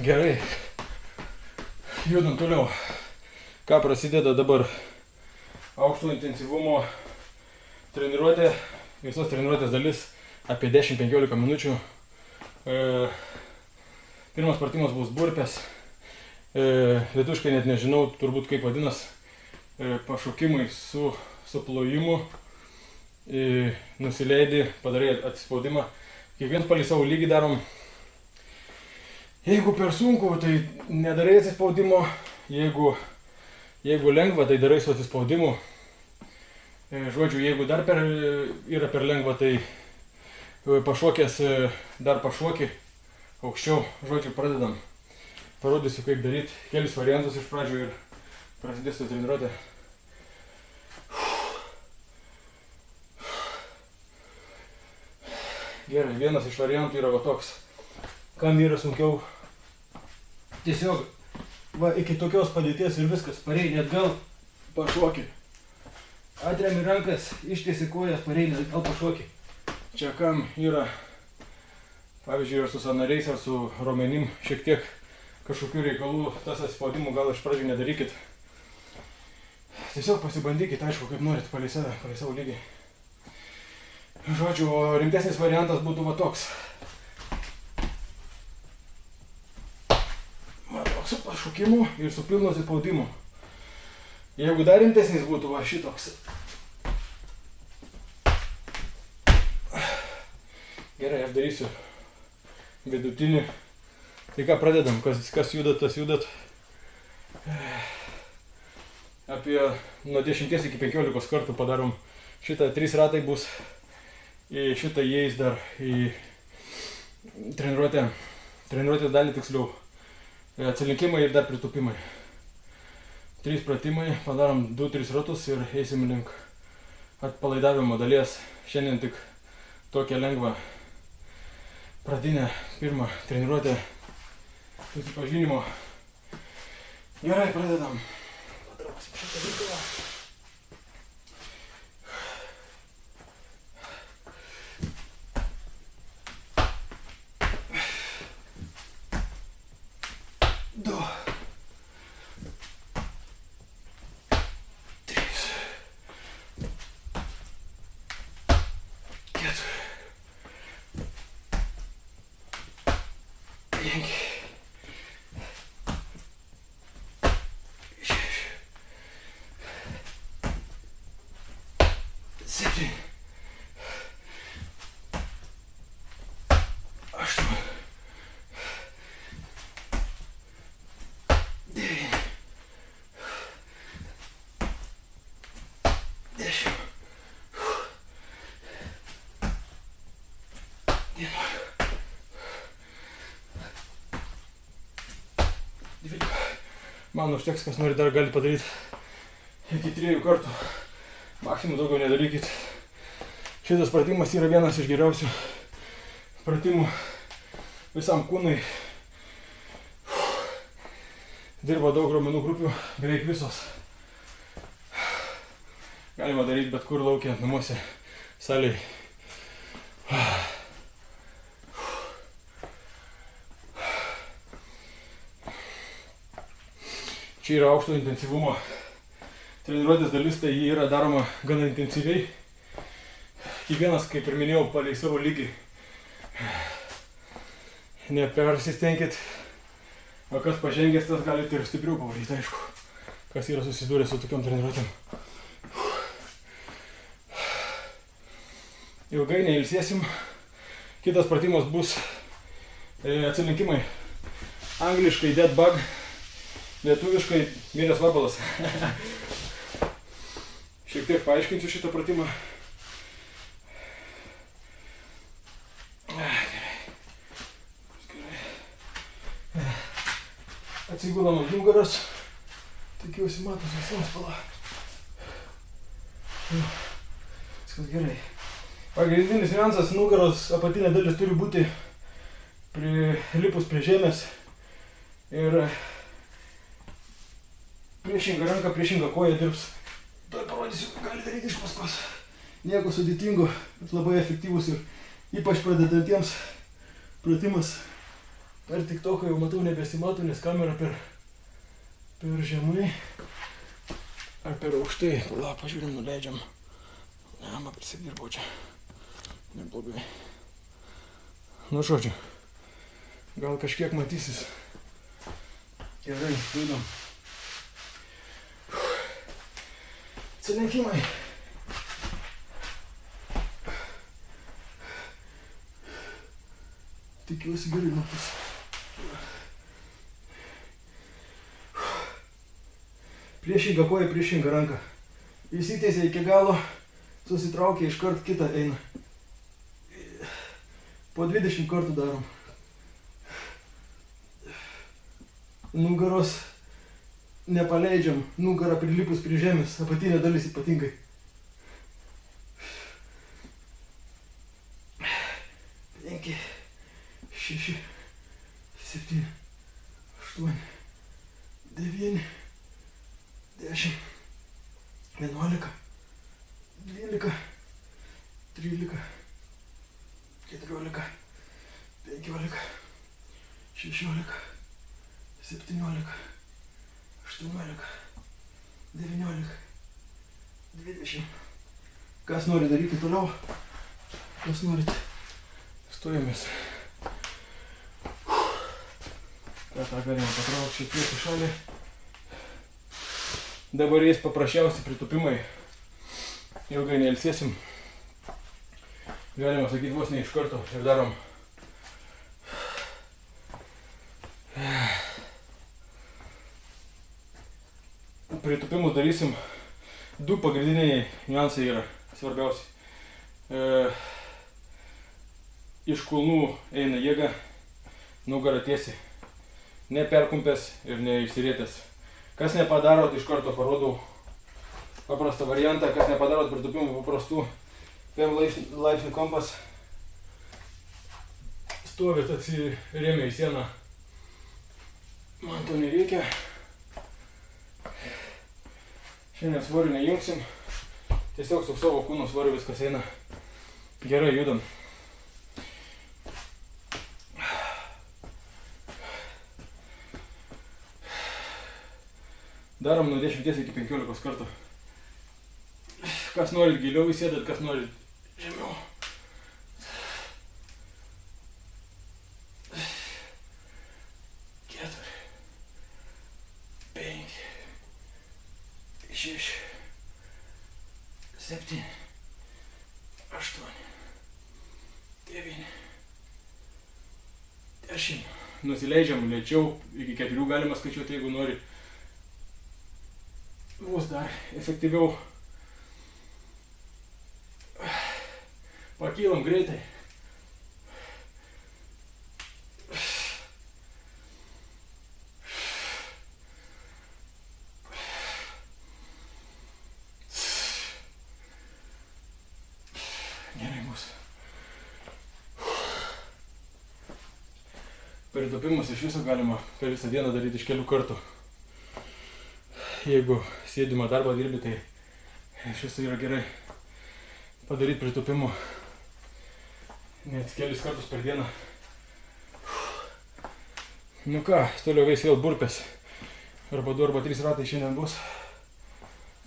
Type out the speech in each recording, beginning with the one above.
Gerai. Judam toliau. Ką prasideda dabar? Aukšto intensyvumo treniruotė. Visos treniruotės dalis apie 10-15 minučių. Pirmas pratimas bus burpės. Lietuviškai net nežinau, turbūt kaip vadinas. Pašokimai su plojimu. Nusileidi, padarai atsispaudimą. Kiekvienas palei savo lygį darom. Jeigu per sunku, tai nedarai atsispaudimo. Jeigu lengva, tai darai su atsispaudimu. Žodžiu, jeigu dar yra per lengva, tai pašokęs dar pašoki aukščiau. Žodžiu, pradedam. Parodysiu, kaip daryti kelis variantus iš pradžių ir prasidės treniruotė. Gerai, vienas iš variantų yra va toks. Kam yra sunkiau? Tiesiog va iki tokios padėties ir viskas. Pareini atgal, pašoki. Atremi rankas, ištiesi kojas, pareini atgal, pašoki. Čia kam yra, pavyzdžiui, ar su sąnariais, ar su raumenim šiek tiek kažkokių reikalų, tas atsispaudimų gal iš pradžių nedarykit. Tiesiog pasibandykit, aišku, kaip norit, palei save, palei savo lygį. Žodžiu, rimtesnis variantas būtų va toks. Va toks su pašokimu ir su pilnu atsipaudimu. Jeigu dar rimtesnis būtų va šitoks. Gerai, aš darysiu vidutinį. Tai ką pradedam, kas judat, tas judat. Apie nuo 10 iki 15 kartų padarom šitą, 3 ratai bus. Šitą įeis dar į treniruotės dalį tiksliau. Atsilinkimai ir dar pritūpimai. 3 pratimai, padarom 2-3 ratus ir eisim link atpalaidavimo dalies. Šiandien tik tokią lengvą pradinę pirmą treniruotę susipažinimo. Gerai, pradedam. Patrausim šitą reikalą. Man užteks, kas nori dar gali padaryti iki 3 kartų. Maksimum daugiau nedarykit. Šitas pratimas yra vienas iš geriausių pratimų visam kūnui. Dirba daug raumenų grupių, beveik visos. Galima daryti bet kur lauke, namuose, salėj. Čia yra aukšto intensyvumo treniruotės dalis, tai jį yra daroma gana intensyviai. Kiekvienas, kaip ir minėjau, palei savo lygį. Nepersistengkit, o kas pažengęs, tas galite ir stipriau pavaryti, aišku. Kas yra susidūrę su tokiom treniruotėm. Ilgai neilsėsim. Kitas pratimas bus atsilinkimai. Angliškai dead bug. Lietuviškai miręs vabalas. Šiek tiek paaiškinsiu šitą pratimą. Atsigulam ant nugaros. Tikiuosi matos visiems pala. Viskas gerai. Pagrindinis niuansas, nugaros apatinė dalis turi būti prilipus prie žemės. Ir priešinga ranka, priešinga koja dirbs. Tuoj parodysiu, gali daryti iš paskos. Nieko sudėtingo, bet labai efektyvus ir ypač pradedantiems pratimas Per TikToką jau matau nebesimato, nes kamera per žemai ar per aukštai. La, pažiūrim, nuleidžiam. Ne, man prisidirbau čia. Neblogai. Nu, žodžiu. Gal kažkiek matysis. Gerai, judam. Atsilenkimai. Tikiuosi gerai matys. Priešinga koja, priešinga ranka. Įsitėsia iki galo, susitraukia, iškart kitą eina. Po 20 kartų darom. Nugaros nepaleidžiam, nugarą prilipus prie žemės, apatinė dalis ypatingai. 5, 6, 7, 8, 9, 10, 11, 12, 13, 14, 15, 16, 17, 18, 19, 20. Kas nori daryti toliau? Kas norit? Stojamės. Ką tą galima patraukti šiek tiek į šalį. Dabar eis paprasčiausi pritupimai. Ilgai neilsėsim. Galima sakyti vos ne iš karto ir darom. Pritupimus darysim. Du pagrindiniai niuansai yra svarbiausi. Iš kulnų eina jėga, nugara tiesiai. Neperkumpęs ir neišsirietęs. Kas nepadarot, iš karto parodau paprastą variantą. Kas nepadarot pritupimų paprastų, 5 laipsnių kampas. Stovit atsirėmę į sieną. Man to nereikia. Šiandien svorių nejungsim. Tiesiog su savo kūno svoriu viskas eina. Gerai, judam. Darom nuo 10 iki 15 kartų. Kas norit giliau įsėdat, kas norit žemiau. Šeši, 7, 8, 9, 10. Nusileidžiam lėčiau, iki 4 galima skaičiuoti, jeigu nori. Bus dar efektyviau. Pakylam greitai. Pritupimus iš viso galima per visą dieną daryti iš kelių kartų. Jeigu sėdimą darbą dirbi, tai iš viso yra gerai padaryti pritupimų net kelis kartus per dieną. Nu ką, toliau veis vėl burpės. Arba 2 arba 3 ratai šiandien bus.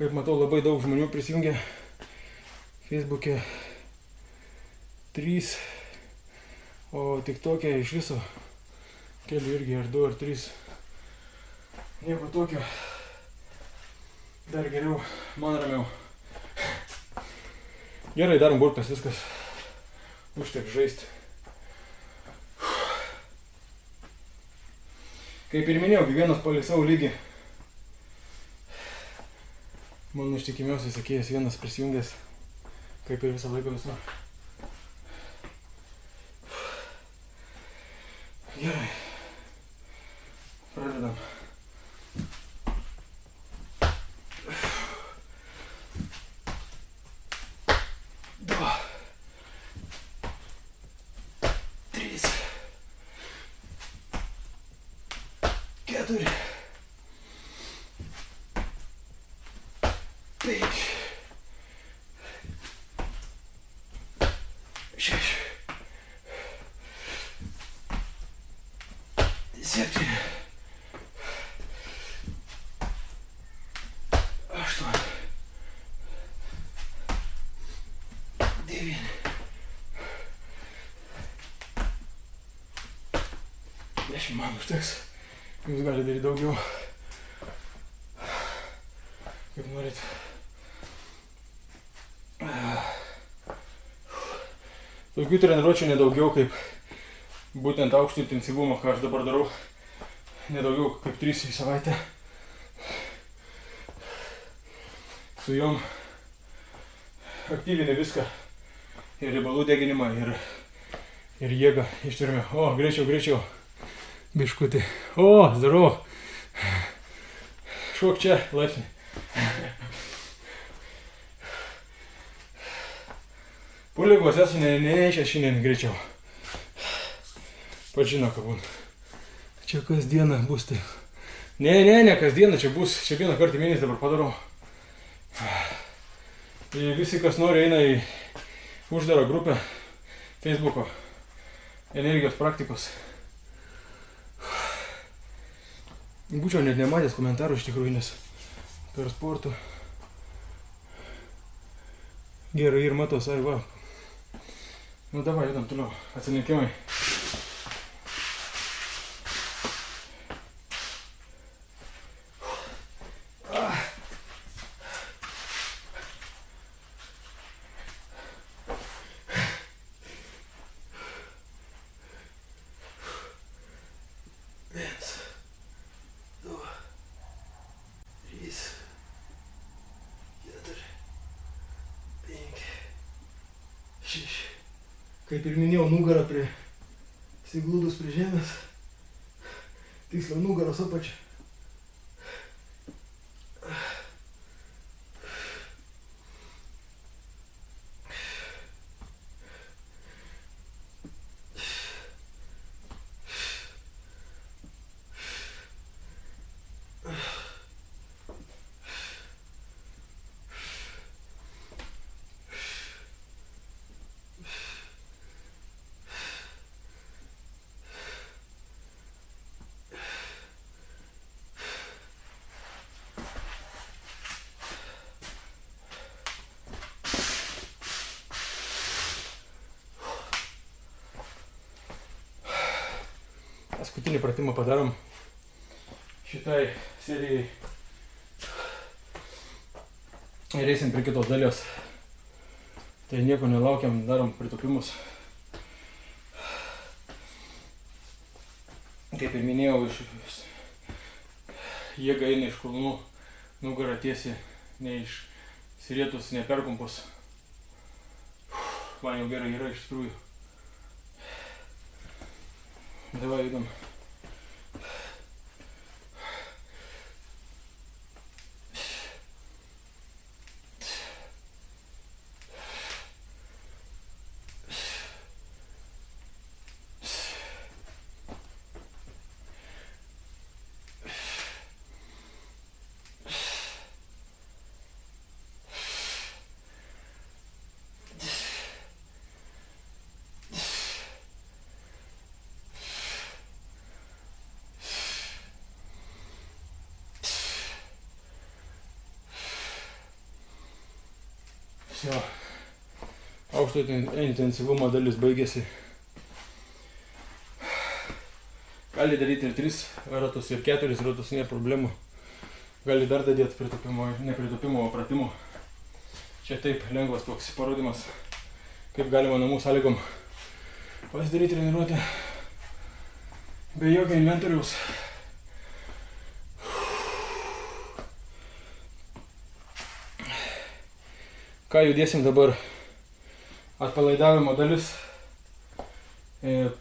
Kaip matau, labai daug žmonių prisijungė. Facebook'e 3, o TikTok'e iš viso keli irgi ar 2 ar 3. Nieko tokio. Dar geriau, man ramiau. Gerai, darom burpės, viskas. Užtek žaisti. Kaip ir minėjau, kiekvienas pagal savo lygį. Mano ištikimiausias sekėjas vienas prisijungęs, kaip ir visą laiką visur. Gerai. Pradedam. Два. 3. 4. 5. 6. Man užteks. Jūs galite daryti daugiau. Kaip norit. Tokių treniruočių nedaugiau kaip būtent aukšto intensyvumo, ką aš dabar darau. Nedaugiau kaip 3 į savaitę. Su jom aktyvinė viską. Ir riebalų deginimą, ir jėgą ištvermę. O, greičiau. Biškutį. O, zdarau. Šok čia, laipsnį. Puligos esu nešęs šiandien greičiau. Pats žino, ką būna. Čia kasdieną bus tai. Ne, kasdieną čia bus. Čia vieną kartą į mėnesį dabar padarau. Visi, kas nori, eina į uždarą grupę Facebooko energijos praktikos. Būčiau net nematęs komentarų iš tikrųjų, nes per sportų. Gerai ir matos, ai va. Nu davai, judam toliau. Atsilinkimai. Kaip ir minėjau, nugarą įsiglūdus prie žemės, tiksliau nugaros apačia. Paskutinį pratimą padarom šitai serijai ir eisim prie kitos dalies. Tai nieko nelaukiam, darom pritupimus. Kaip ir minėjau, jėga eina iš kulnų, nugarą tiesiai, ne iš sirietus, ne perkumpus. Man jau gerai yra iš tikrųjų. Давай идем. Все, aukšto intensyvumo dalis baigėsi. Gali daryti ir 3 ratus, ir 4 ratus, nėra problemų. Gali dar dadėti pritupimo, nepritupimo pratimų. Čia taip lengvas toks parodymas, kaip galima namų sąlygom pasidaryti treniruotę be jokio inventoriaus. Ką judėsim dabar? Atpalaidavimo dalis,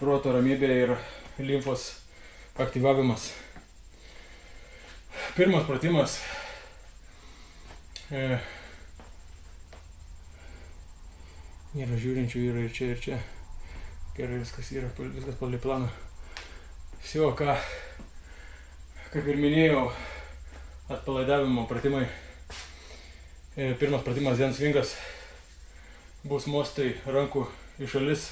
proto ramybė ir limfos aktyvavimas. Pirmas pratimas. Yra žiūrinčių, yra ir čia, ir čia. Gerai, viskas yra, viskas pagal planą. Всё, kaip ir minėjau, atpalaidavimo pratimai. Pirmas pratimas Zen svingas bus mostai rankų į šalis